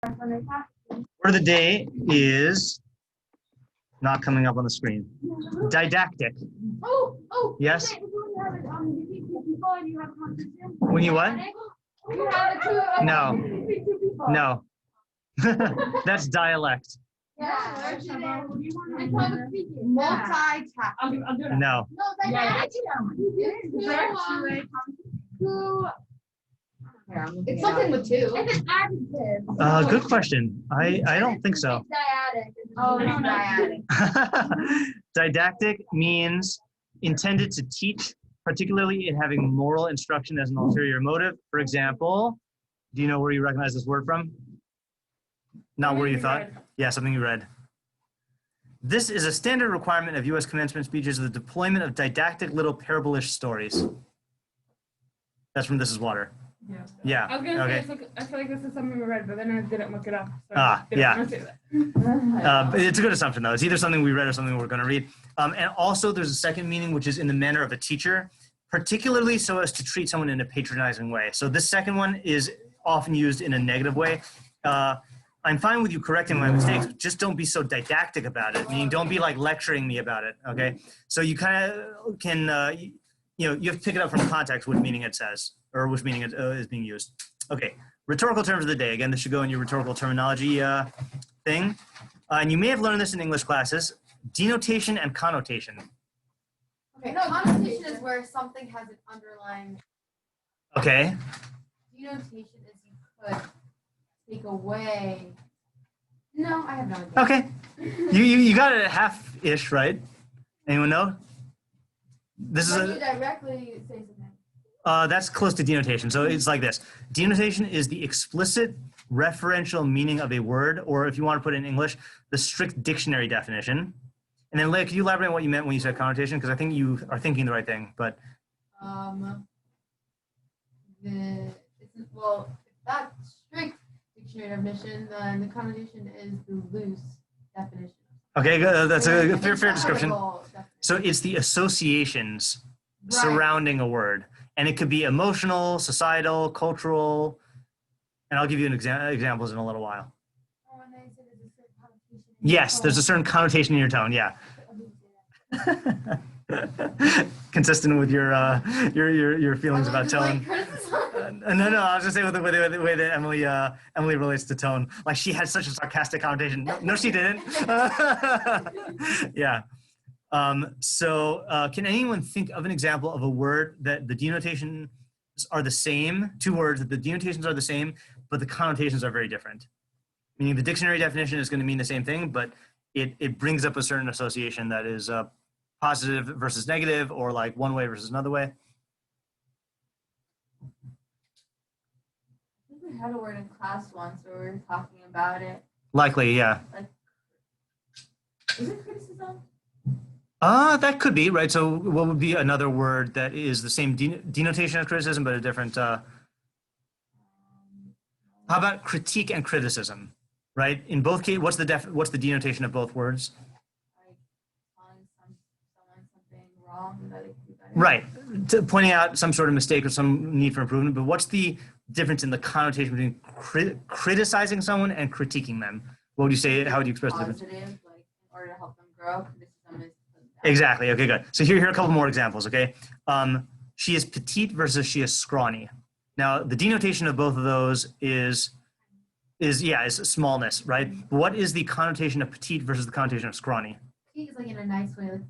Word of the day is not coming up on the screen. Didactic. Yes? When you what? No. No. That's dialect. Multi-task. No. It's something with two. If it's adjective. Good question. I don't think so. Oh, no, dyadic. Didactic means intended to teach, particularly in having moral instruction as an ulterior motive. For example, do you know where you recognize this word from? Not where you thought? Yeah, something you read. This is a standard requirement of U.S. commencement speeches, the deployment of didactic little parable-ish stories. That's from This Is Water. Yeah. I was gonna Okay. say, I feel like this is something we read, but then I didn't look it up. So Yeah. want to say that. But it's a good assumption, though. It's either something we read or something we're going to read. And also, there's a second meaning, which is in the manner of a teacher, particularly so as to treat someone in a patronizing way. So this second one is often used in a negative way. I'm fine with you correcting my mistakes, but just don't be so didactic about it. Meaning, don't be like lecturing me about it. Okay. So you kind of can, you have to pick it up from context, what meaning it says, or which meaning it is being used. Okay. Rhetorical terms of the day. Again, this should go in your rhetorical terminology thing. And you may have learned this in English classes: denotation and connotation. Okay, no, connotation is where something has an underlying. Okay. Denotation is you could take away. No, I have no idea. Okay. You got it at half-ish, right? Anyone know? This is When you directly say something. That's close to denotation. So it's like this. Denotation is the explicit referential meaning of a word, or if you want to put it in English, the strict dictionary definition. And then, Leah, could you elaborate on what you meant when you said connotation? Because I think you are thinking the right thing, but. Well, if that's strict dictionary definition, then the connotation is the loose definition. Okay, good. That's a fair description. Definition. So it's the associations surrounding a word. And it could be emotional, societal, cultural, and I'll give you an examples in a little while. When they say there's a certain connotation. Yes, there's a certain connotation in your tone, yeah. Consistent with your feelings about tone. No, I was just saying with the way that Emily relates to tone. Like she had such a sarcastic connotation. No, she didn't. Yeah. Can anyone think of an example of a word that the denotations are the same, two words that the denotations are the same, but the connotations are very different? Meaning the dictionary definition is going to mean the same thing, but it brings up a certain association that is positive versus negative, or like one way versus another way. I think we had a word in class once where we were talking about it. Likely, yeah. Like, is it criticism? That could be, right? So what would be another word that is the same denotation as criticism, but a different, how about critique and criticism, right? In both cases, what's the denotation of both words? Like telling someone something wrong that it could be better. Right, pointing out some sort of mistake or some need for improvement, but what's the difference in the connotation between criticizing someone and critiquing them? What would you say, how would you express the difference? Positive, like in order to help them grow, criticism is Exactly. Okay, good. So here are a couple more examples. Okay, she is petite versus she is scrawny. Now the denotation of both of those is smallness, right? What is the connotation of petite versus the connotation of scrawny? Petite is like in a nice way,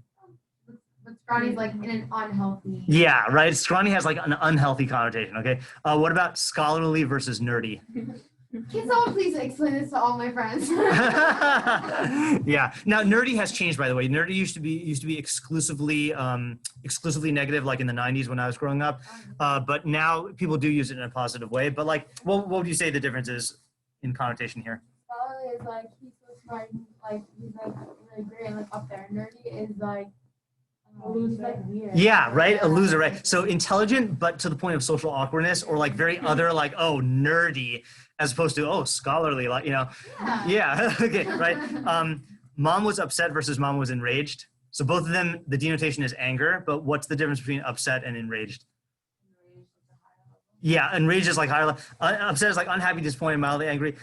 but scrawny is like in an unhealthy. Yeah, right. Scrawny has like an unhealthy connotation. Okay. What about scholarly versus nerdy? Can someone please explain this to all my friends? Yeah. Now, nerdy has changed, by the way. Nerdy used to be exclusively negative, like in the 90s when I was growing up. But now people do use it in a positive way. But like, what would you say the difference is in connotation here? Scholarly is like he's so smart, like he's like really great and like up there. Nerdy is like he's like weird. Yeah, right. A loser, right? So intelligent, but to the point of social awkwardness, or like very other, like nerdy, as opposed to scholarly, like Yeah. Okay, right. Mom was upset versus mom was enraged. So both of them, the denotation is anger, but what's the difference between upset and enraged? Yeah, enraged is like higher. Upset is like unhappy, disappointed, mildly angry.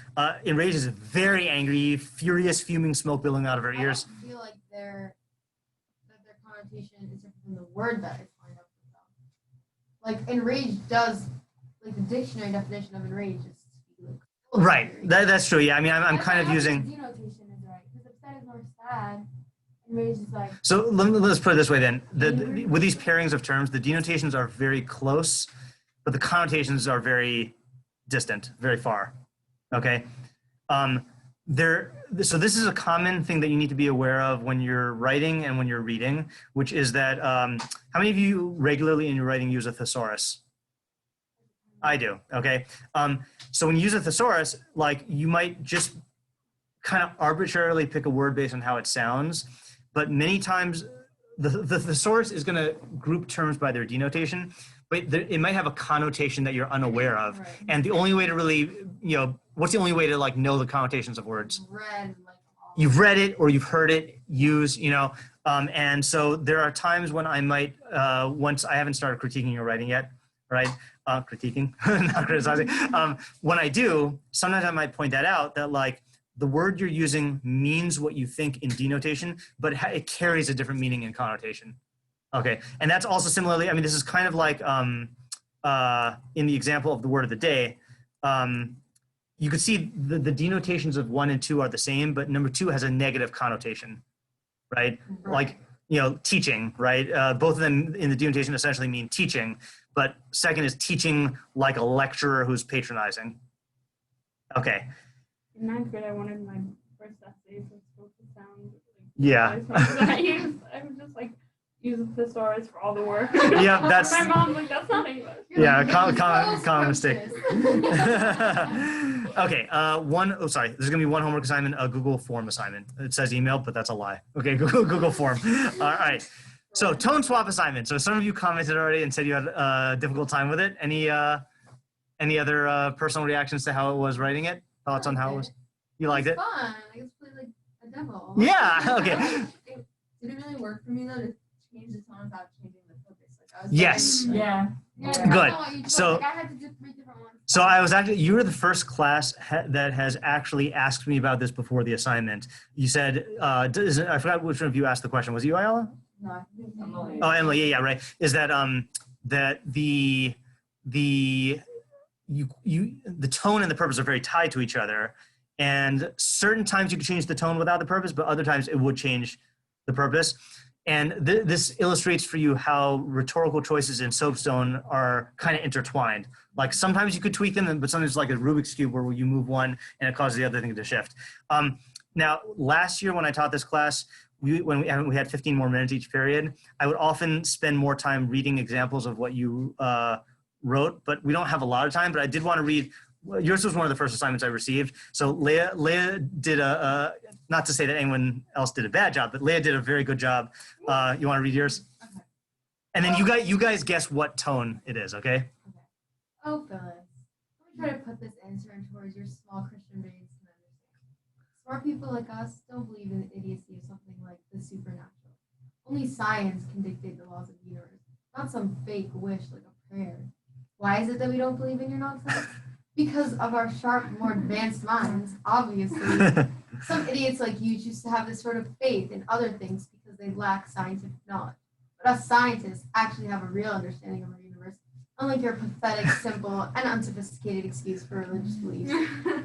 Enraged is very angry, furious, fuming, smoke billowing out of her ears. I don't feel like their connotation is different from the word that it's lined up with them. Like enraged does, like the dictionary definition of enraged is like, Right. That's true. Yeah. I mean, I'm kind of using. Denotation is right because upset is more sad, and rage is like. So let's put it this way then. With these pairings of terms, the denotations are very close, but the connotations are very distant, very far. Okay. So this is a common thing that you need to be aware of when you're writing and when you're reading, which is that how many of you regularly in your writing use a thesaurus? I do. Okay. So when you use a thesaurus, like you might just kind of arbitrarily pick a word based on how it sounds, but many times the thesaurus is going to group terms by their denotation, but it might have a connotation that you're unaware of. Right. And the only way to really, what's the only way to like know the connotations of words? Read like all. You've read it or you've heard it used, and so there are times when I might, once I haven't started critiquing your writing yet, right? Critiquing, not criticizing. When I do, sometimes I might point that out that like the word you're using means what you think in denotation, but it carries a different meaning in connotation. Okay, and that's also similarly, I mean, this is kind of like in the example of the word of the day, you could see the denotations of 1 and 2 are the same, but number 2 has a negative connotation, right? Like, teaching, right? Both of them in the denotation essentially mean teaching, but second is teaching like a lecturer who's patronizing. Okay. In 9th grade, I wanted my first essay to sound like. Yeah. I would just like use a thesaurus for all the work. Yeah, that's. My mom's like, that's not English. Yeah, common mistake. Okay, sorry, there's gonna be one homework assignment, a Google form assignment. It says email, but that's a lie. Okay, Google form. All right, so tone swap assignment. So some of you commented already and said you had a difficult time with it. Any other personal reactions to how it was writing it? Thoughts on how it was? You liked it? Fun. I guess play like a demo. Yeah, okay. It didn't really work for me though to change the tone without changing the purpose. Like I was Yes. Yeah. Good. So- Like, I had to do 3 different ones. So you were the first class that has actually asked me about this before the assignment. You said, I forgot which one of you asked the question. Was it you, Ayala? No, I think it's Emily. Oh, Emily, yeah, right. Is that that the tone and the purpose are very tied to each other, and certain times you can change the tone without the purpose, but other times it would change the purpose. And this illustrates for you how rhetorical choices in Soapstone are kind of intertwined. Like sometimes you could tweak them, but sometimes like a Rubik's Cube where you move one and it causes the other thing to shift. Now, last year when I taught this class, when we had 15 more minutes each period, I would often spend more time reading examples of what you wrote, but we don't have a lot of time, but I did want to read. Yours was one of the first assignments I received. So Leah did not to say that anyone else did a bad job, but Leah did a very good job. You want to read yours? Okay. And then you guys guess what tone it is, okay? Oh, Phyllis. Let me try to put this answer in towards your small Christian brains to understand. Smart people like us don't believe in the idiocy of something like the supernatural. Only science can dictate the laws of the universe, not some fake wish like a prayer. Why is it that we don't believe in your nonsense? Because of our sharp, more advanced minds, obviously. Some idiots like you choose to have this sort of faith in other things because they lack scientific knowledge. But us scientists actually have a real understanding of our universe, unlike your pathetic, simple, and unsophisticated excuse for religious beliefs.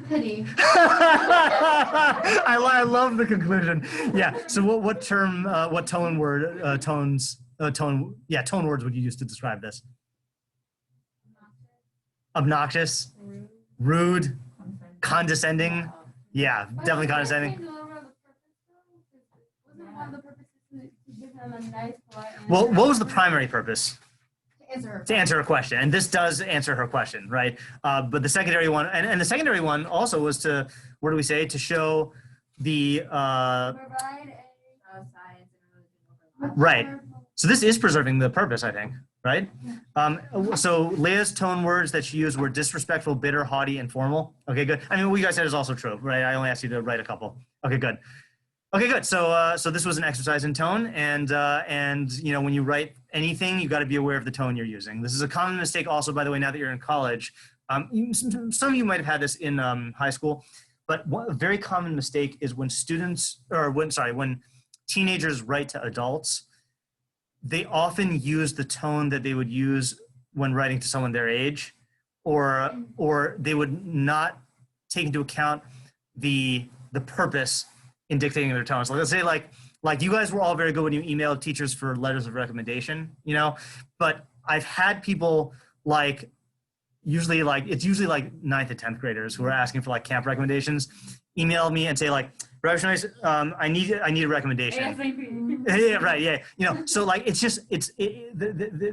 Pity. I love the conclusion. Yeah. So what term, what tone word, tone words would you use to describe this? Obnoxious, rude, condescending. Yeah, definitely condescending. Wasn't one of the purposes to give them a nice, polite answer? Well, what was the primary purpose? To answer her. To answer her question, and this does answer her question, right? But the secondary one, and the secondary one also was to, what do we say, to show the, Provide Science and religion. right. So this is preserving the purpose, I think, right? So Leah's tone words that she used were disrespectful, bitter, haughty, and formal. Okay, good. I mean, what you guys said is also true, right? I only asked you to write a couple. Okay, good. Okay, good. So this was an exercise in tone, and when you write anything, you got to be aware of the tone you're using. This is a common mistake also, by the way, now that you're in college. Some of you might have had this in high school, but a very common mistake is when when teenagers write to adults, they often use the tone that they would use when writing to someone their age, or they would not take into account the purpose in dictating their tone. So let's say like you guys were all very good when you emailed teachers for letters of recommendation, but I've had people like, it's usually like 9th and 10th graders who are asking for like camp recommendations, email me and say like, Revolutionaries, I need a recommendation. ASAP. Yeah, right, yeah. So like,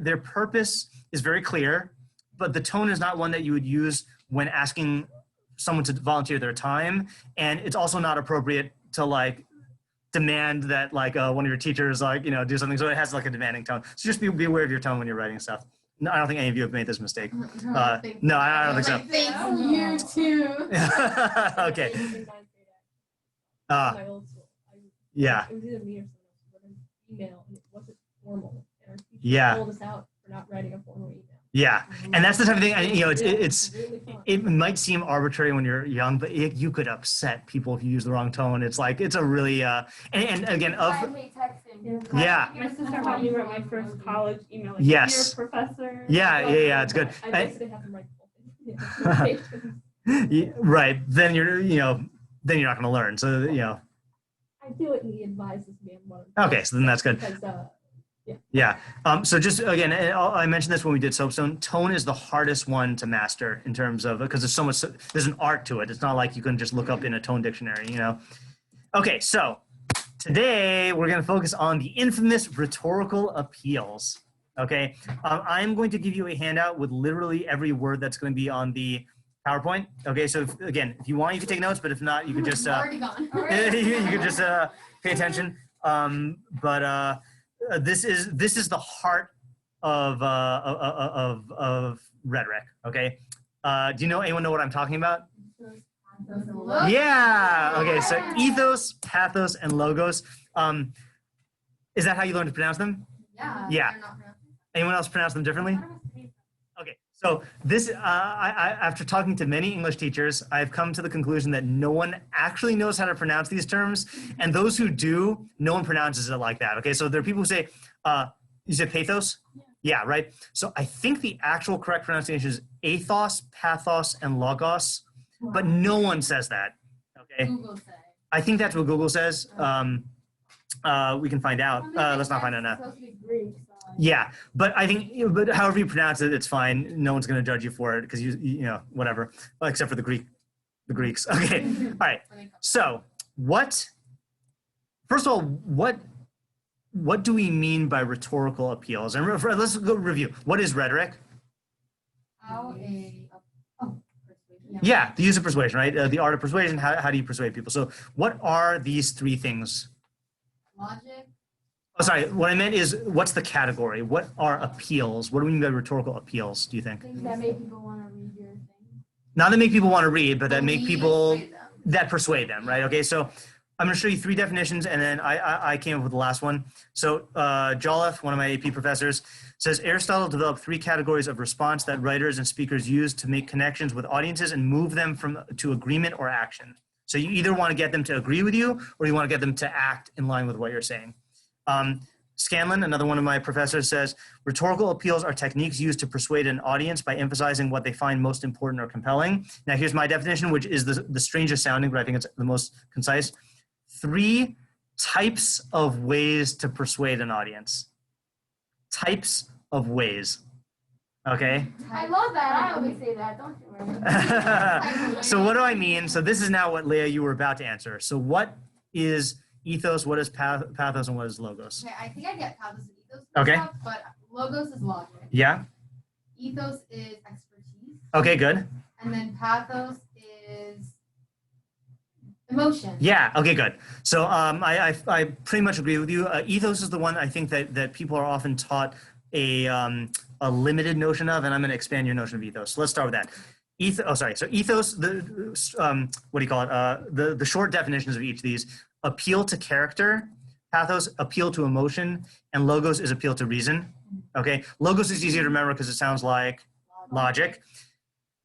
their purpose is very clear, but the tone is not one that you would use when asking someone to volunteer their time. And it's also not appropriate to like demand that like one of your teachers like, do something. So it has like a demanding tone. So just be aware of your tone when you're writing stuff. No, I don't think any of you have made this mistake. No, I don't think so. Thanks, you too. Okay. My old school. Yeah. It was either me or someone else who wrote an email and it wasn't formal. And our teacher Yeah. called us out for not writing a formal email. Yeah, and that's the type of thing. Really fun. It might seem arbitrary when you're young, but you could upset people if you use the wrong tone. It's like it's a really and again of yeah. My sister helped me write my first college email. Like, Yes. Dear professor. Yeah, it's good. I basically have them write the whole thing. Yeah, right. Then you're not going to learn. So I do it, and he advises me on what. Okay, so then that's good. Because, Yeah. So just again, I mentioned this when we did soapstone. Tone is the hardest one to master in terms of because there's so much. There's an art to it. It's not like you can just look up in a tone dictionary. Okay, so today we're going to focus on the infamous rhetorical appeals. Okay, I'm going to give you a handout with literally every word that's going to be on the PowerPoint. Okay, so if you want, you can take notes, but if not, you can just Already gone. you can just pay attention. This is the heart of rhetoric. Okay, do anyone know what I'm talking about? Yeah. Okay. So ethos, pathos, and logos. Is that how you learn to pronounce them? Yeah. Yeah. they're not pronounced. Anyone else pronounce them differently? Okay. So this, after talking to many English teachers, I've come to the conclusion that no one actually knows how to pronounce these terms, and those who do, no one pronounces it like that. Okay. So there are people who say, you say pathos? Yeah, right. So I think the actual correct pronunciation is ethos, pathos, and logos, but no one says that. Okay. Google say. I think that's what Google says. We can find out. Let's not find out now. Supposed to be Greek, so Yeah, but I think, but however you pronounce it, it's fine. No one's going to judge you for it because whatever, well, except for the Greeks. Okay. All right. So first of all, what do we mean by rhetorical appeals? And let's go review. What is rhetoric? Persuasion. Yeah, the use of persuasion, right? The art of persuasion. How do you persuade people? So what are these three things? Logic. Oh, sorry. What I meant is, what's the category? What are appeals? What do we mean by rhetorical appeals, do you think? things that make people want to read your thing. Not that make people want to read, but that make Believe, people, persuade them. that persuade them, right? Okay, so I'm going to show you three definitions, and then I came up with the last one. So Jolliffe, one of my AP professors, says Aristotle developed three categories of response that writers and speakers use to make connections with audiences and move them to agreement or action. So you either want to get them to agree with you, or you want to get them to act in line with what you're saying. Scanlon, another one of my professors, says rhetorical appeals are techniques used to persuade an audience by emphasizing what they find most important or compelling. Now here's my definition, which is the strangest sounding, but I think it's the most concise. 3 types of ways to persuade an audience. Types of ways. Okay. I love that. I always say that. Don't you worry. So what do I mean? So this is now what, Leah, you were about to answer. So what is ethos, what is pathos, and what is logos? Okay, I think I get pathos and ethos. Okay. Stuff, but logos is logic. Yeah. Ethos is expertise. Okay, good. And then pathos is emotion. Yeah. Okay, good. So I pretty much agree with you. Ethos is the one I think that people are often taught a limited notion of, and I'm going to expand your notion of ethos. So let's start with that. So ethos, what do you call it? The short definitions of each of these: appeal to character, pathos, appeal to emotion, and logos is appeal to reason. Okay, logos is easier to remember because it sounds like logic.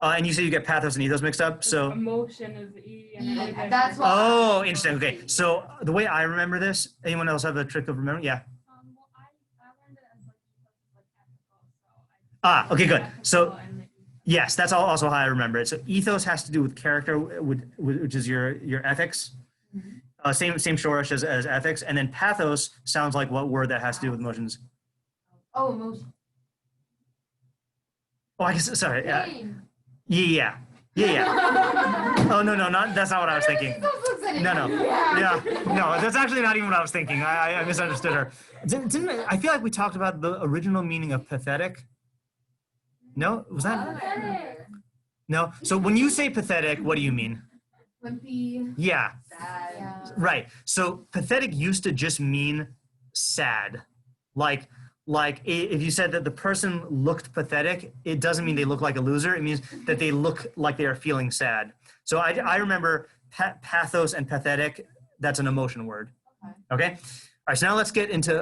And you say you get pathos and ethos mixed up. So emotion is E. And Yeah, everything. that's why. oh, interesting. Okay, so the way I remember this, anyone else have a trick of remembering? Yeah. Well, I learned it as like ethical, so Okay, good. So And the E. yes, that's also how I remember it. So ethos has to do with character, which is your ethics. Same shorish as ethics, and then pathos sounds like what word that has to do with emotions. Oh, emotion. Oh, I guess sorry. Pain. Yeah. Oh no, that's not what I was thinking. No. Yeah, no, that's actually not even what I was thinking. I misunderstood her. I feel like we talked about the original meaning of pathetic. No, was that? No. So when you say pathetic, what do you mean? Wimpy. Yeah, Sad. Yeah. right. So pathetic used to just mean sad. Like if you said that the person looked pathetic, it doesn't mean they look like a loser. It means that they look like they are feeling sad. So I remember pathos and pathetic. That's an emotion word. Okay. All right. So now let's get into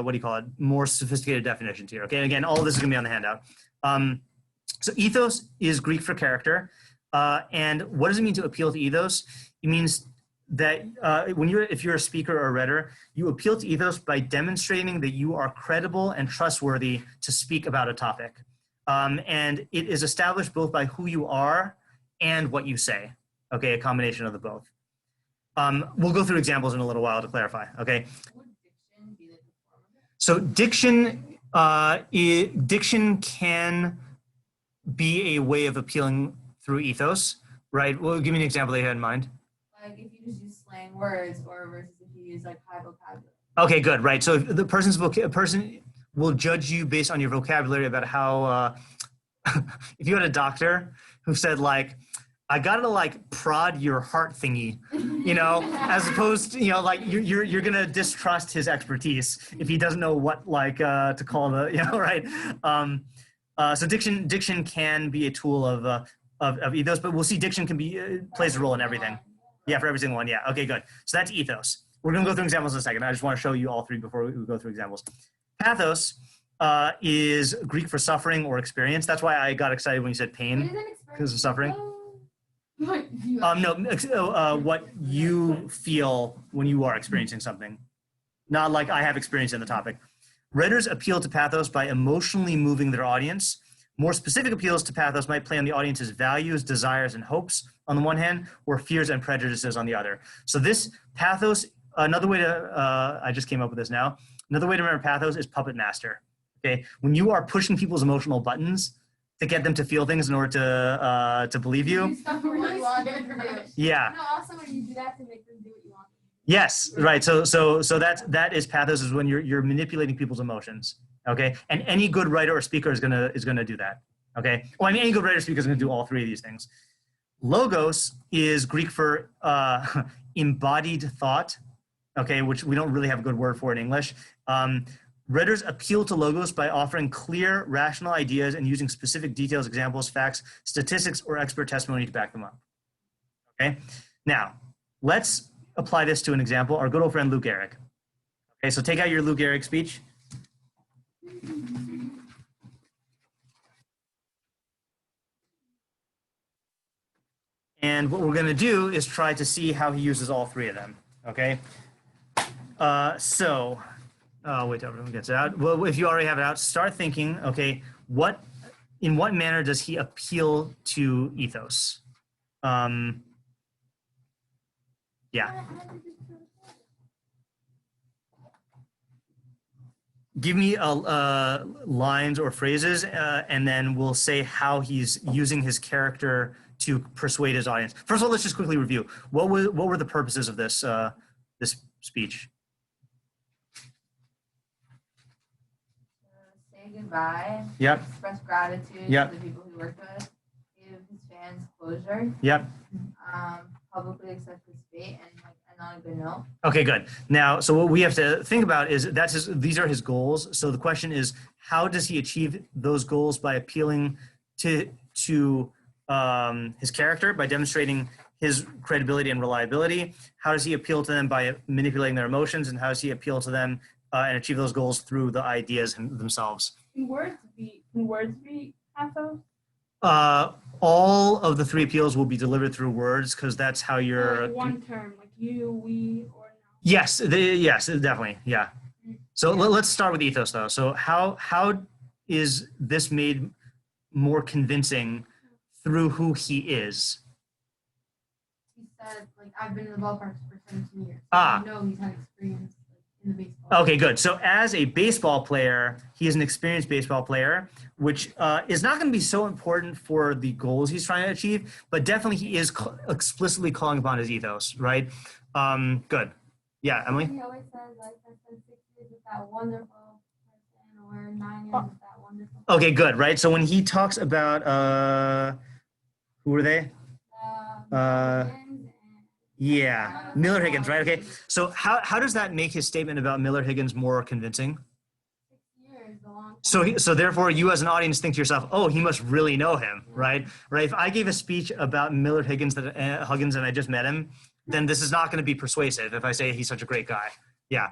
what do you call it? More sophisticated definitions here. Okay. And again, all of this is gonna be on the handout. So ethos is Greek for character. And what does it mean to appeal to ethos? It means that if you're a speaker or a writer, you appeal to ethos by demonstrating that you are credible and trustworthy to speak about a topic. And it is established both by who you are and what you say. Okay, a combination of the both. We'll go through examples in a little while to clarify. Okay. Would diction be like a form of it? So diction can be a way of appealing through ethos, right? Well, give me an example that you had in mind. Like if you just use slang words or versus if you use like high vocabulary. Okay, good, right. So if the person will judge you based on your vocabulary about how, if you had a doctor who said like, I gotta like prod your heart thingy, as opposed to, like you're gonna distrust his expertise if he doesn't know what like to call the, right? So diction can be a tool of ethos, but we'll see diction can be plays a role in everything. Yeah, for every single one. Yeah. Okay, good. So that's ethos. We're gonna go through examples in a second. I just want to show you all three before we go through examples. Pathos is Greek for suffering or experience. That's why I got excited when you said pain because of suffering. No, what you feel when you are experiencing something. Not like I have experience in the topic. Writers appeal to pathos by emotionally moving their audience. More specific appeals to pathos might play on the audience's values, desires, and hopes on the one hand, or fears and prejudices on the other. So this pathos, another way to, I just came up with this now, another way to remember pathos is puppet master. Okay, when you are pushing people's emotional buttons to get them to feel things in order to believe you. Yeah. No, also when you do that to make them do what you want. Yes, right. So that is pathos, is when you're manipulating people's emotions. Okay, and any good writer or speaker is gonna do that. Okay, well, I mean, any good writer or speaker is gonna do all three of these things. Logos is Greek for embodied thought. Okay, which we don't really have a good word for in English. Writers appeal to logos by offering clear, rational ideas and using specific details, examples, facts, statistics, or expert testimony to back them up. Okay, now let's apply this to an example. Our good old friend Lou Gehrig. Okay, so take out your Lou Gehrig speech. And what we're going to do is try to see how he uses all three of them. Okay, wait till everyone gets it out. Well, if you already have it out, start thinking, okay, in what manner does he appeal to ethos? Yeah. Give me lines or phrases, and then we'll say how he's using his character to persuade his audience. First of all, let's just quickly review. What were the purposes of this this speech? Say goodbye. Yep. Express gratitude Yep. to the people he worked with. Give his fans closure. Yep. Publicly accept his fate and like end on a good note. Okay, good. Now, so what we have to think about is these are his goals. So the question is, how does he achieve those goals? By appealing to his character, by demonstrating his credibility and reliability. How does he appeal to them? By manipulating their emotions. And how does he appeal to them and achieve those goals through the ideas themselves. Can words be pathos? All of the 3 appeals will be delivered through words because that's how you're. Like one term, like you, we, or no. Yes, yes, definitely, yeah. So let's start with ethos though. So how is this made more convincing through who he is? He said, like, I've been in the ballpark for 17 years. So Ah. I know he's had experience like, in the baseball. Okay, good. So as a baseball player, he is an experienced baseball player, which is not going to be so important for the goals he's trying to achieve, but definitely he is explicitly calling upon his ethos, right? Good. Yeah, Emily? He always says, like, I spent 6 years with that wonderful person, or 9 years with that wonderful person. Okay, good, right? So when he talks about, who are they? Yeah, Miller Higgins, right? Okay. So how does that make his statement about Miller Higgins more convincing? 6 years, a long time. So therefore, you as an audience think to yourself, "Oh, he must really know him, right?" Right? If I gave a speech about Miller Higgins Huggins and I just met him, then this is not going to be persuasive. If I say he's such a great guy, yeah.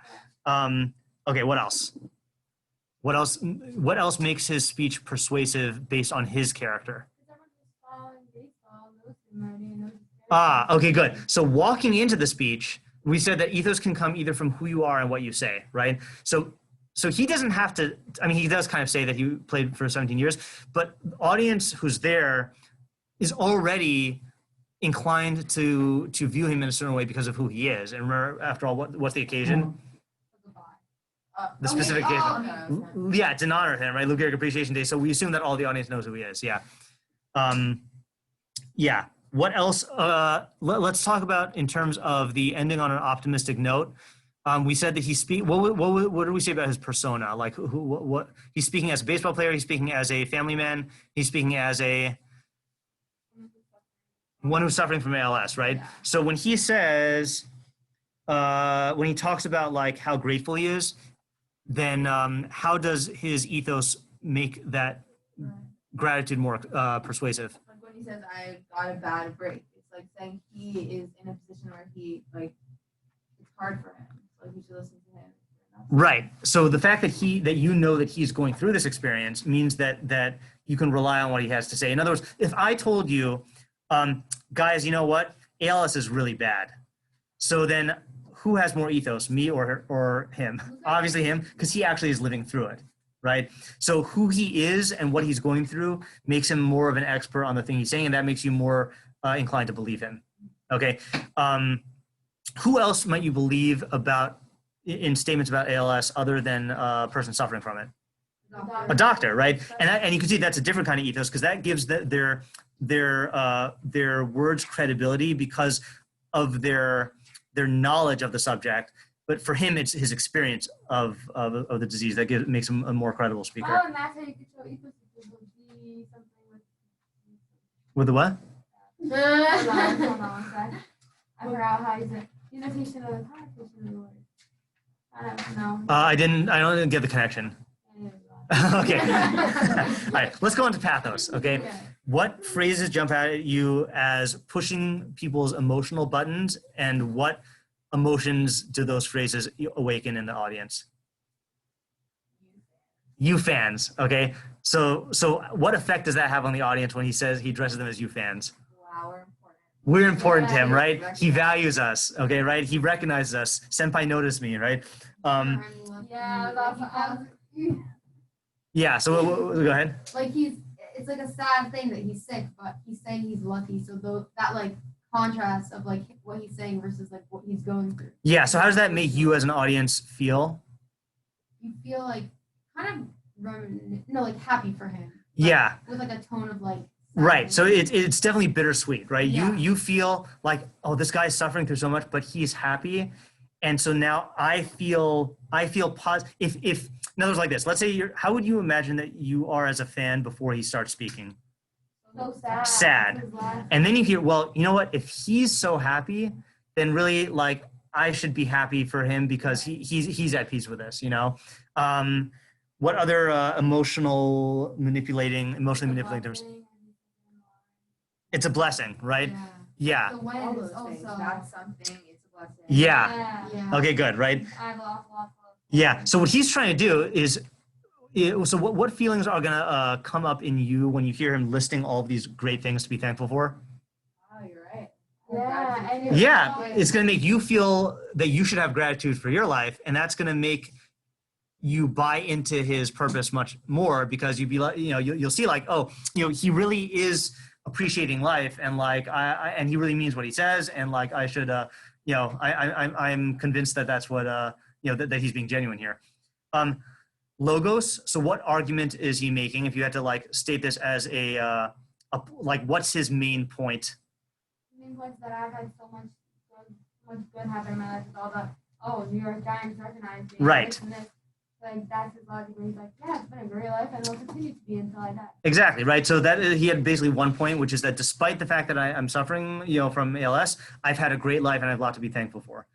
Okay. What else? What else makes his speech persuasive based on his character? Because everyone who's following baseball knows him already and knows his Ah, okay, good. So walking into the speech, we said that ethos can come either from who you are and what you say, right? So he doesn't have to, I mean, he does kind of say that he played for 17 years, but the audience who's there is already inclined to view him in a certain way because of who he is. And remember, after all, what's the occasion? The specific occasion. Yeah, it's in honor of him, right? Lou Gehrig Appreciation Day. So we assume that all the audience knows who he is. Yeah. Yeah. What else? Let's talk about in terms of the ending on an optimistic note. We said that he speak. What do we say about his persona? Like what he's speaking as a baseball player. He's speaking as a family man. He's speaking as one who's suffering from ALS, right? Yeah. So when he says, when he talks about like how grateful he is, then how does his ethos make that gratitude more persuasive? Like when he says, I got a bad break, it's like saying he is in a position where he, like, it's hard for him. So like, you should listen to him. Right. So the fact that you know that he's going through this experience means that you can rely on what he has to say. In other words, if I told you, guys, you know what? ALS is really bad. So then who has more ethos, me or him? Obviously him, because he actually is living through it, right? So who he is and what he's going through makes him more of an expert on the thing he's saying, and that makes you more inclined to believe him, okay? Who else might you believe about in statements about ALS other than a person suffering from it? A doctor, right? And you can see that's a different kind of ethos because that gives their words credibility because of their knowledge of the subject, but for him, it's his experience of the disease that makes him a more credible speaker. Oh, and that's how you can show ethos would be something With the what? hold on one sec. I forgot how you say denotation of the connotation of the word. I don't know. I don't get the connection. Okay. All right, let's go on to pathos, okay? Yeah. What phrases jump out at you as pushing people's emotional buttons, and what emotions do those phrases awaken in the audience? You fans, okay? So what effect does that have on the audience when he says he addresses them as you fans? Wow, we're important. We're important to him, right? He values us, okay, right? He recognizes us. Senpai noticed me, right? Yeah, so go ahead. Like it's like a sad thing that he's sick, but he's saying he's lucky. So that like contrast of like what he's saying versus like what he's going through. Yeah, so how does that make you as an audience feel? You feel like kind of like happy for him. Yeah. With like a tone of like. Right. So it's definitely bittersweet, right? Yeah. You feel like, oh, this guy's suffering through so much, but he's happy. And so now I feel positive. If in other words, like this, let's say how would you imagine that you are as a fan before he starts speaking? So sad. Sad. And then you hear, well, you know what? If he's so happy, then really like I should be happy for him because he's at peace with this, you know? What other emotionally manipulating terms? It's a blessing, right? Yeah. The All win those is things. also. That's something. It's a blessing. Yeah. Yeah. Okay, good, right? I have lost. Yeah. So what he's trying to do is, so what feelings are gonna come up in you when you hear him listing all of these great things to be thankful for? Oh, you're right. Yeah, and Gratitude. Yeah, it's gonna make you feel that you should have gratitude for your life, and that's gonna make you buy into his purpose much more because you'd be like, you'll see like, oh, he really is appreciating life, and like and he really means what he says, and like I should, I'm convinced that that's what that he's being genuine here. Logos. So what argument is he making? If you had to like state this as a like, what's his main point? The main point is that I've had so much good happen in my life with all the, oh, New York Giants recognized me. Right. And this, like, that's his logic where he's like, yeah, it's been a great life and it'll continue to be until I die. Exactly, right? So that he had basically one point, which is that despite the fact that I'm suffering, from ALS, I've had a great life and I have a lot to be thankful for.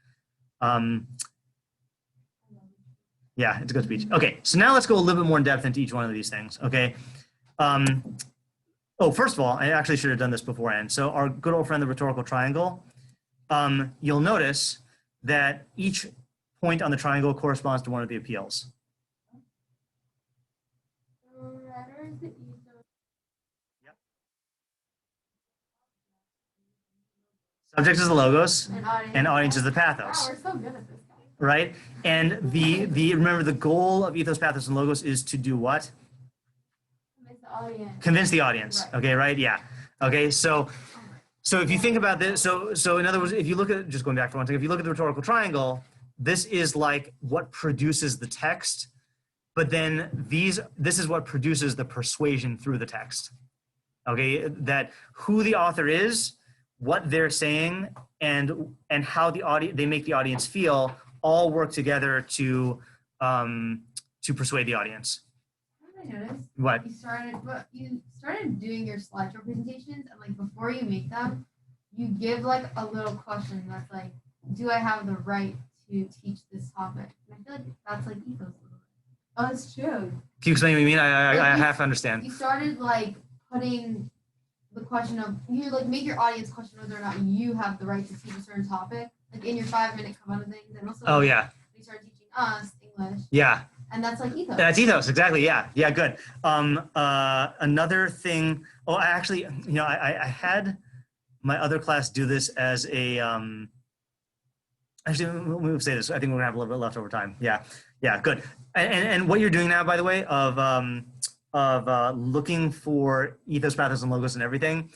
Yeah, it's a good speech. Okay, so now let's go a little bit more in depth into each one of these things, okay? First of all, I actually should have done this beforehand. So our good old friend, the rhetorical triangle, you'll notice that each point on the triangle corresponds to one of the appeals. Subject is the logos, and audience is the pathos. Wow, we're so good at this, guy. Right? And remember, the goal of ethos, pathos, and logos is to do what? Convince the audience. Convince the audience. Right. Okay, right? Yeah. Okay, so if you think about this, so in other words, if you look at, just going back for one second, if you look at the rhetorical triangle, this is like what produces the text, but then this is what produces the persuasion through the text. Okay, that who the author is, what they're saying, and how they make the audience feel, all work together to persuade the audience. What did I notice? What? You started doing your slideshow presentations, and like before you make them, you give like a little question that's like, do I have the right to teach this topic? And I feel like that's like ethos a little bit. Oh, it's true. Can you explain what you mean? I have to understand. You started like putting the question of, you like make your audience question whether or not you have the right to teach a certain topic, like in your 5-minute come out of things, and also Oh yeah. you start teaching us English, Yeah. and that's like ethos. That's ethos, exactly. Yeah, yeah, good. Another thing. Oh, I actually, I had my other class do this as a. Actually, we'll say this. I think we're gonna have a little bit left over time. Yeah, yeah, good. And what you're doing now, by the way, of looking for ethos, pathos, and logos and everything,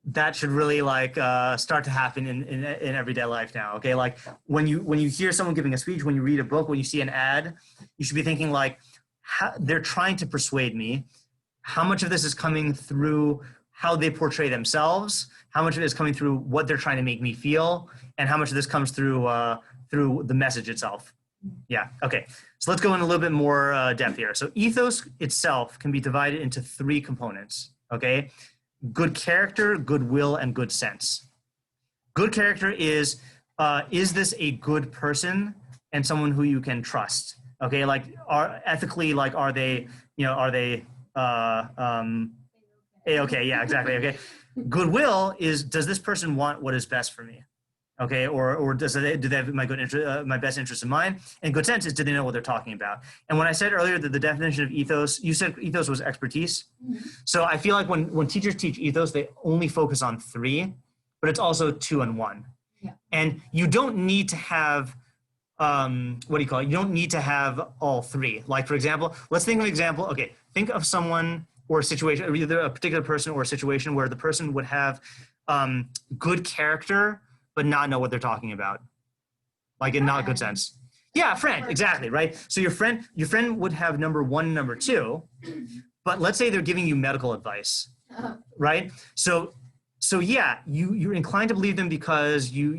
that should really like start to happen in everyday life now. Okay, like when you hear someone giving a speech, when you read a book, when you see an ad, you should be thinking like, they're trying to persuade me. How much of this is coming through how they portray themselves? How much of it is coming through what they're trying to make me feel? And how much of this comes through through the message itself? Yeah. Okay. So let's go in a little bit more depth here. So ethos itself can be divided into 3 components. Okay. Good character, goodwill, and good sense. Good character is this a good person and someone who you can trust? Okay, like ethically, like are they okay? Yeah, exactly. Okay. Goodwill is, does this person want what is best for me? Okay, or do they have my best interest in mind? And good sense is, do they know what they're talking about? And when I said earlier that the definition of ethos, you said ethos was expertise. Mm-hmm. So I feel like when teachers teach ethos, they only focus on 3, but it's also 2 and 1. Yeah. And you don't need to have, you don't need to have all 3. Like for example, let's think of an example. Okay, think of someone or a situation, or either a particular person or a situation where the person would have good character, but not know what they're talking about, like in not a good sense. Yeah, a friend, exactly, right? So your friend would have number 1, number 2, but let's say they're giving you medical advice, right? So yeah, you're inclined to believe them because you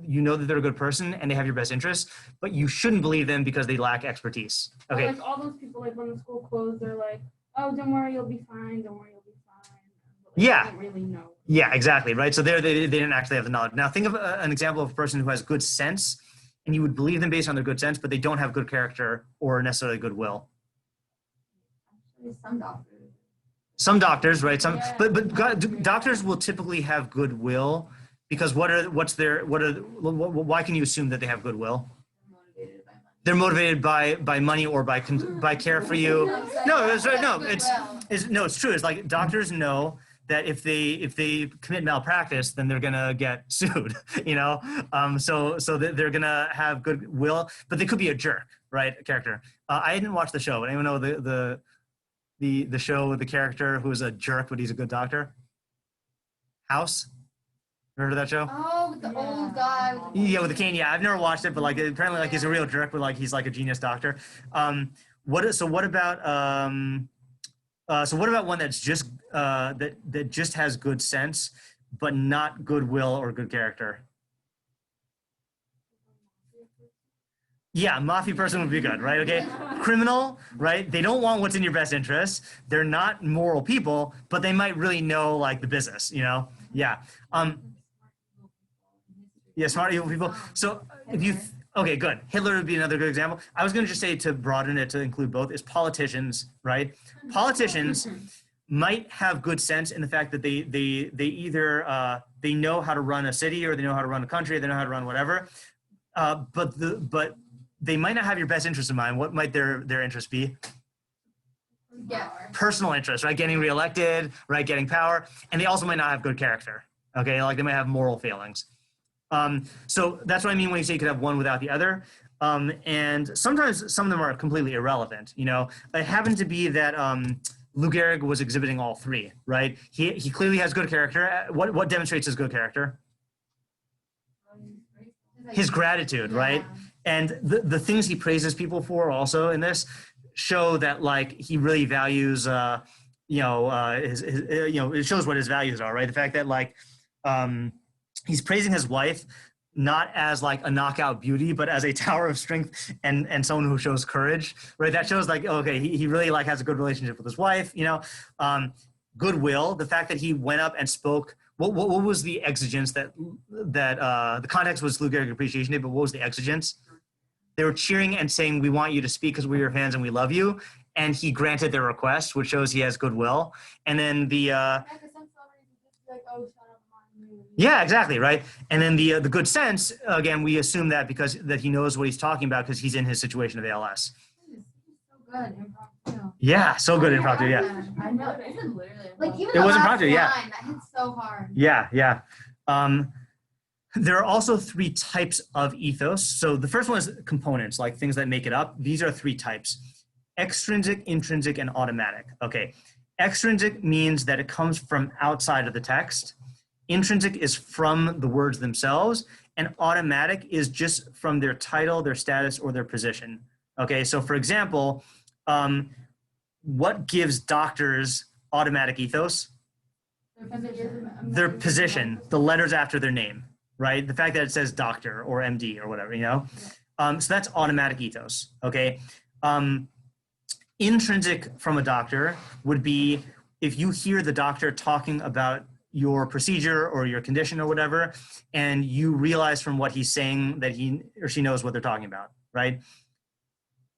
know that they're a good person and they have your best interests, but you shouldn't believe them because they lack expertise. Okay. Like all those people, like when the school closed, they're like, "Oh, don't worry, you'll be fine. Don't worry, you'll be fine." But, like, yeah. They don't really know. Yeah, exactly, right? So they didn't actually have the knowledge. Now think of an example of a person who has good sense, and you would believe them based on their good sense, but they don't have good character or necessarily goodwill. Actually, some doctors. Some doctors, right? Yeah. But doctors will typically have goodwill because why can you assume that they have goodwill? Motivated by money. They're motivated by money or by care for you. No, it's right. No, it's true. It's like doctors know that if they commit malpractice, then they're gonna get sued. You know, so they're gonna have goodwill, but they could be a jerk, right? A character. I didn't watch the show, but anyone know the show with the character who is a jerk, but he's a good doctor? House. Heard of that show? Oh, with the old guy. Yeah, with the cane. Yeah, I've never watched it, but like apparently, like he's a real jerk, but like he's like a genius doctor. What about one that's just that just has good sense, but not goodwill or good character? Yeah, mafia person would be good, right? Okay, criminal, right? They don't want what's in your best interest. They're not moral people, but they might really know like the business, you know? Yeah. Yeah, smart evil people. So if you, okay, good. Hitler would be another good example. I was going to just say to broaden it to include both is politicians, right? Politicians might have good sense in the fact that they either they know how to run a city or they know how to run a country, or they know how to run whatever. But they might not have your best interest in mind. What might their interest be? Yeah. Personal interest, right? Getting reelected, right? Getting power, and they also might not have good character. Okay, like they might have moral failings. So that's what I mean when you say you could have one without the other. And sometimes some of them are completely irrelevant. You know, it happened to be that Lou Gehrig was exhibiting all three, right? He clearly has good character. What demonstrates his good character? His gratitude, right? And the things he praises people for also in this show that like he really values, it shows what his values are, right? The fact that like, he's praising his wife not as like a knockout beauty, but as a tower of strength and someone who shows courage, right? That shows like, okay, he really like has a good relationship with his wife, you know. Goodwill, the fact that he went up and spoke. What was the exigence that the context was Lou Gehrig Appreciation Day, but what was the exigence? They were cheering and saying, "We want you to speak because we're your fans and we love you." And he granted their request, which shows he has goodwill. And then yeah, exactly, right. And then the good sense, again, we assume that because that he knows what he's talking about because he's in his situation of ALS. So good impromptu. Yeah, so good impromptu. Yeah, I know. It was literally Like even It the was last impromptu, yeah. line, that hits so hard. yeah. There are also three types of ethos. So the first one is components, like things that make it up. These are three types: extrinsic, intrinsic, and automatic. Okay, extrinsic means that it comes from outside of the text. Intrinsic is from the words themselves, and automatic is just from their title, their status, or their position. Okay, so for example, what gives doctors automatic ethos? Their position, the letters after their name, right? The fact that it says doctor or MD or whatever, you know? So that's automatic ethos, okay? Intrinsic from a doctor would be if you hear the doctor talking about your procedure or your condition or whatever, and you realize from what he's saying that he or she knows what they're talking about, right?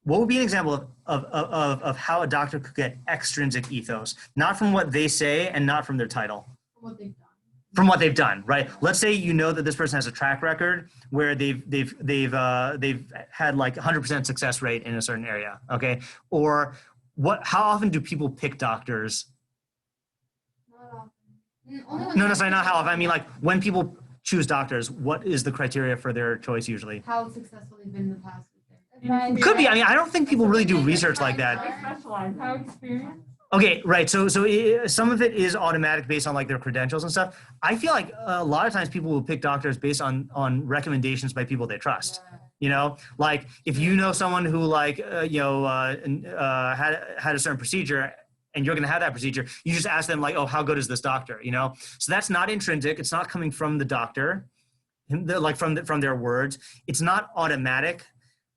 What would be an example of how a doctor could get extrinsic ethos? Not from what they say and not from their title. From what they've done. From what they've done, right? Let's say you know that this person has a track record where they've had like 100% success rate in a certain area, okay? Or how often do people pick doctors? No, sorry, not how often. I mean, like when people choose doctors, what is the criteria for their choice usually? How successful they've been in the past with their Could be. I mean, I don't think people really do research like that. How experience? Okay, right. So some of it is automatic based on like their credentials and stuff. I feel like a lot of times people will pick doctors based on recommendations by people they trust. You know, like if you know someone who like had a certain procedure and you're going to have that procedure, you just ask them like, oh, how good is this doctor? You know, so that's not intrinsic. It's not coming from the doctor, like from their words. It's not automatic,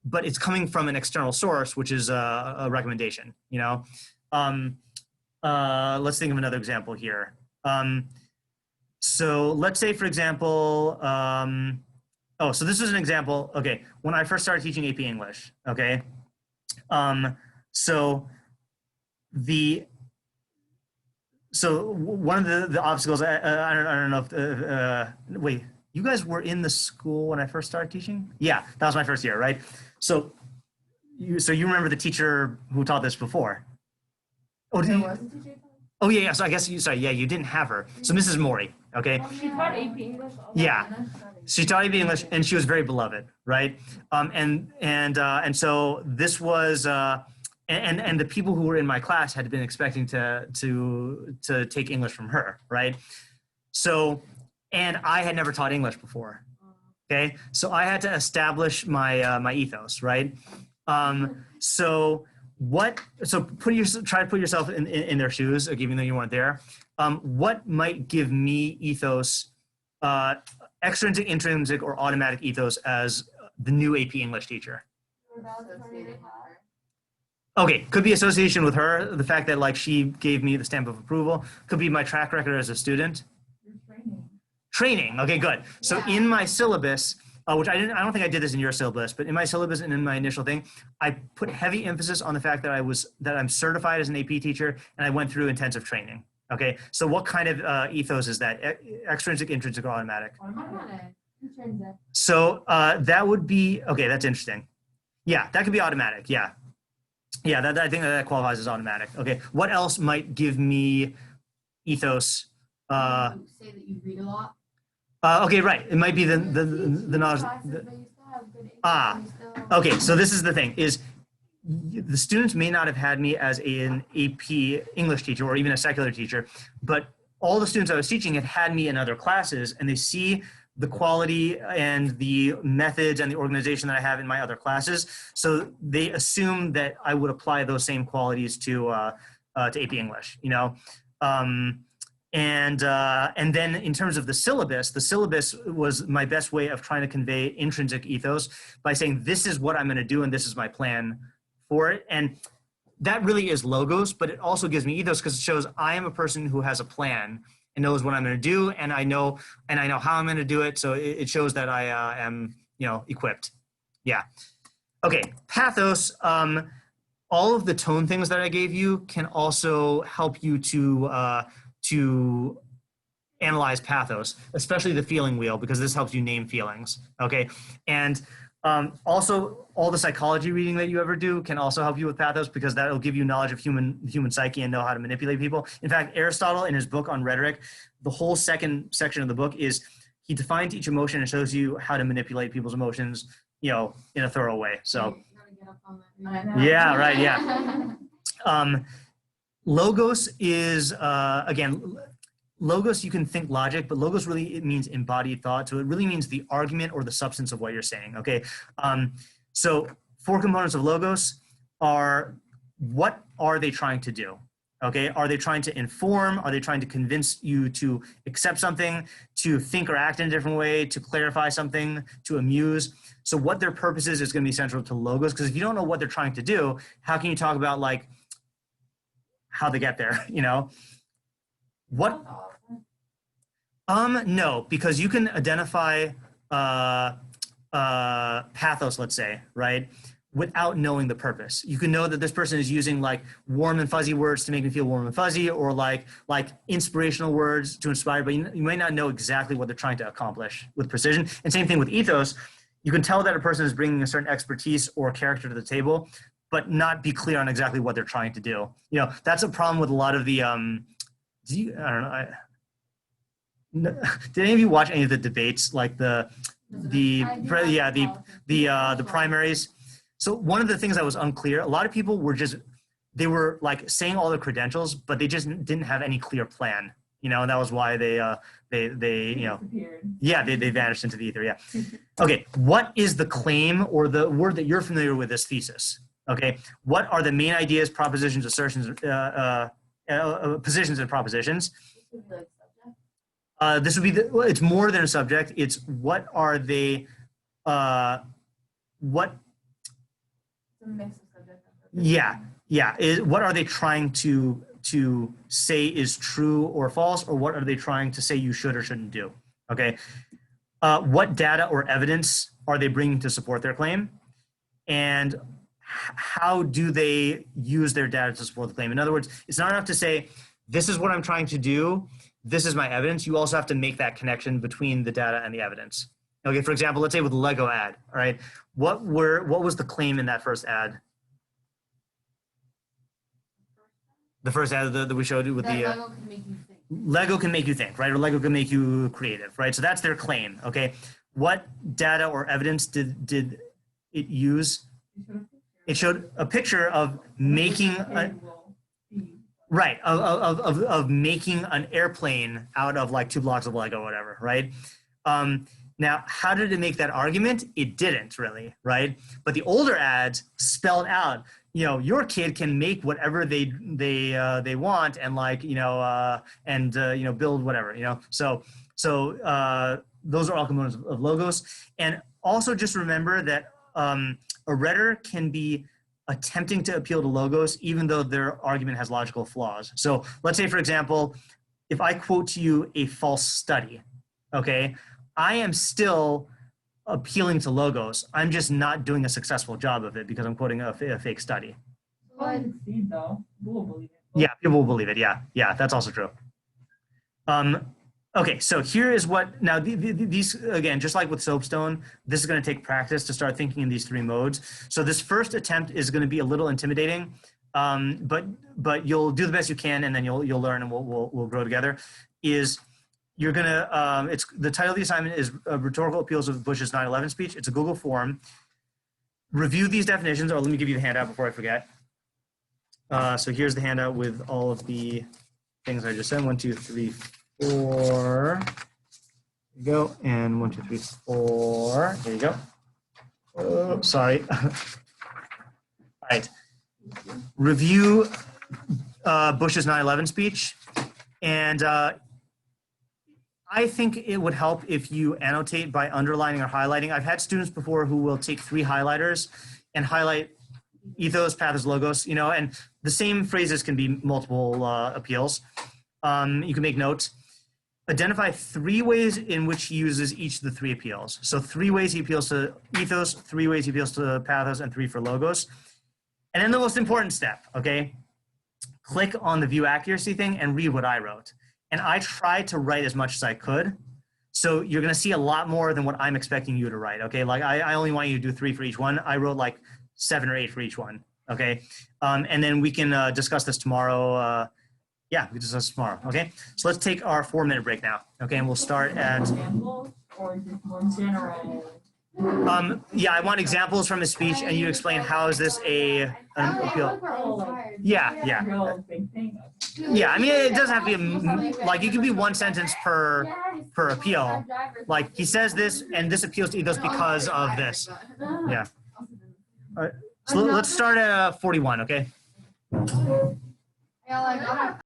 but it's coming from an external source, which is a recommendation. You know, let's think of another example here. So let's say, for example, so this is an example. Okay, when I first started teaching AP English. Okay, so one of the obstacles, I don't know if, wait, you guys were in the school when I first started teaching? Yeah, that was my first year, right? So so you remember the teacher who taught this before? Oh, There was a teacher. oh yeah, yeah. So I guess you, sorry, yeah, you didn't have her. So Mrs. Mori, okay? She taught AP English also. Yeah. She taught AP English, and she was very beloved, right? And so this was, and the people who were in my class had been expecting to take English from her, right? So, and I had never taught English before, okay? So I had to establish my my ethos, right? So try to put yourself in their shoes, even though you weren't there. What might give me ethos? Extrinsic, intrinsic, or automatic ethos as the new AP English teacher? Associated with her. Okay, could be association with her, the fact that like she gave me the stamp of approval. Could be my track record as a student. Your training. Training, okay, good. So Yeah. in my syllabus, which I don't think I did this in your syllabus, but in my syllabus and in my initial thing, I put heavy emphasis on the fact that I'm certified as an AP teacher and I went through intensive training. Okay, so what kind of ethos is that? Extrinsic, intrinsic, or automatic? Automatic. Intrinsic. So that would be, okay, that's interesting. Yeah, that could be automatic, yeah. Yeah, I think that qualifies as automatic. Okay, what else might give me ethos? You say that you read a lot. Okay, right, it might be the knowledge. Okay, so this is the thing, is the students may not have had me as an AP English teacher or even a secular teacher, but all the students I was teaching had me in other classes, and they see the quality and the methods and the organization that I have in my other classes. So they assume that I would apply those same qualities to AP English, you know? And then in terms of the syllabus was my best way of trying to convey intrinsic ethos by saying, this is what I'm gonna do and this is my plan for it. And that really is logos, but it also gives me ethos because it shows I am a person who has a plan and knows what I'm going to do, and I know how I'm going to do it. So it shows that I am, equipped. Yeah. Okay. Pathos. All of the tone things that I gave you can also help you to analyze pathos, especially the feeling wheel, because this helps you name feelings. Okay. And also, all the psychology reading that you ever do can also help you with pathos, because that'll give you knowledge of human psyche and know how to manipulate people. In fact, Aristotle, in his book on rhetoric, the whole second section of the book is he defines each emotion and shows you how to manipulate people's emotions, in a thorough way. So, yeah, right, yeah. Logos is logos, you can think logic, but logos really, it means embodied thought. So it really means the argument or the substance of what you're saying, okay? So 4 components of logos are, what are they trying to do? Okay, are they trying to inform? Are they trying to convince you to accept something, to think or act in a different way, to clarify something, to amuse? So what their purpose is going to be central to logos, because if you don't know what they're trying to do, how can you talk about like how they get there, What? No, because you can identify pathos, let's say, right, without knowing the purpose. You can know that this person is using like warm and fuzzy words to make me feel warm and fuzzy, or like inspirational words to inspire, but you may not know exactly what they're trying to accomplish with precision. And same thing with ethos. You can tell that a person is bringing a certain expertise or character to the table, but not be clear on exactly what they're trying to do. That's a problem with a lot of the, I don't know. Did any of you watch any of the debates, like the primaries? So one of the things that was unclear, a lot of people were they were like saying all their credentials, but they just didn't have any clear plan, and that was why they vanished into the ether. Yeah. Okay. What is the claim or the word that you're familiar with as thesis? Okay. What are the main ideas, propositions, assertions, positions, and propositions? This would be it's more than a subject. It's what are they, what? It's a mix of subject and Yeah. What are they trying to say is true or false, or what are they trying to say you should or shouldn't do? Okay. What data or evidence are they bringing to support their claim? And how do they use their data to support the claim? In other words, it's not enough to say, this is what I'm trying to do, this is my evidence. You also have to make that connection between the data and the evidence. Okay, for example, let's say with the Lego ad, all right? What was the claim in that first ad The first ad that we showed you with That the Lego can make you think. Lego can make you think, right? Or Lego can make you creative, right? So that's their claim, okay? What data or evidence did it use? It showed a picture of making right, of making an airplane out of like 2 blocks of Lego or whatever, right? Now, how did it make that argument? It didn't really, right? But the older ads spelled out, you know, your kid can make whatever they want and like, you know, you know, build whatever, you know. So those are all components of logos. And also just remember that a rhetor can be attempting to appeal to logos even though their argument has logical flaws. So let's say, for example, if I quote to you a false study, okay, I am still appealing to logos. I'm just not doing a successful job of it because I'm quoting a fake study. But Succeed though. People will believe it. Yeah, people will believe it. Yeah, that's also true. Okay, so here is what, now these, again, just like with soapstone, this is going to take practice to start thinking in these 3 modes. So this first attempt is going to be a little intimidating, but you'll do the best you can, and then you'll learn, and we'll grow together. Is you're gonna, it's the title of the assignment is Rhetorical Appeals of Bush's 9/11 speech. It's a Google form. Review these definitions, or let me give you the handout before I forget. So here's the handout with all of the things I just said. 1, 2, 3, 4. There you go. And 1, 2, 3, 4. There you go. Oh, sorry. All right. Review Bush's 9/11 speech. And I think it would help if you annotate by underlining or highlighting. I've had students before who will take 3 highlighters and highlight ethos, pathos, logos, you know, and the same phrases can be multiple appeals. You can make notes. Identify 3 ways in which he uses each of the 3 appeals. So 3 ways he appeals to ethos, 3 ways he appeals to pathos, and 3 for logos. And then the most important step, okay? Click on the view accuracy thing and read what I wrote. And I tried to write as much as I could. So you're gonna see a lot more than what I'm expecting you to write, okay? Like I only want you to do 3 for each one. I wrote like 7 or 8 for each one, okay? And then we can discuss this tomorrow. Yeah, we can discuss this tomorrow, okay? So let's take our 4-minute break now, okay? And we'll start at, Examples or just more general? yeah, I want examples from his speech and you explain how is this an appeal. Yeah. Real big thing. Yeah, I mean, it doesn't have to be, like, it can be 1 sentence per appeal. Like, he says this, and this appeals to ethos because of this. Yeah. All right, so let's start at 41, okay? Yeah, like,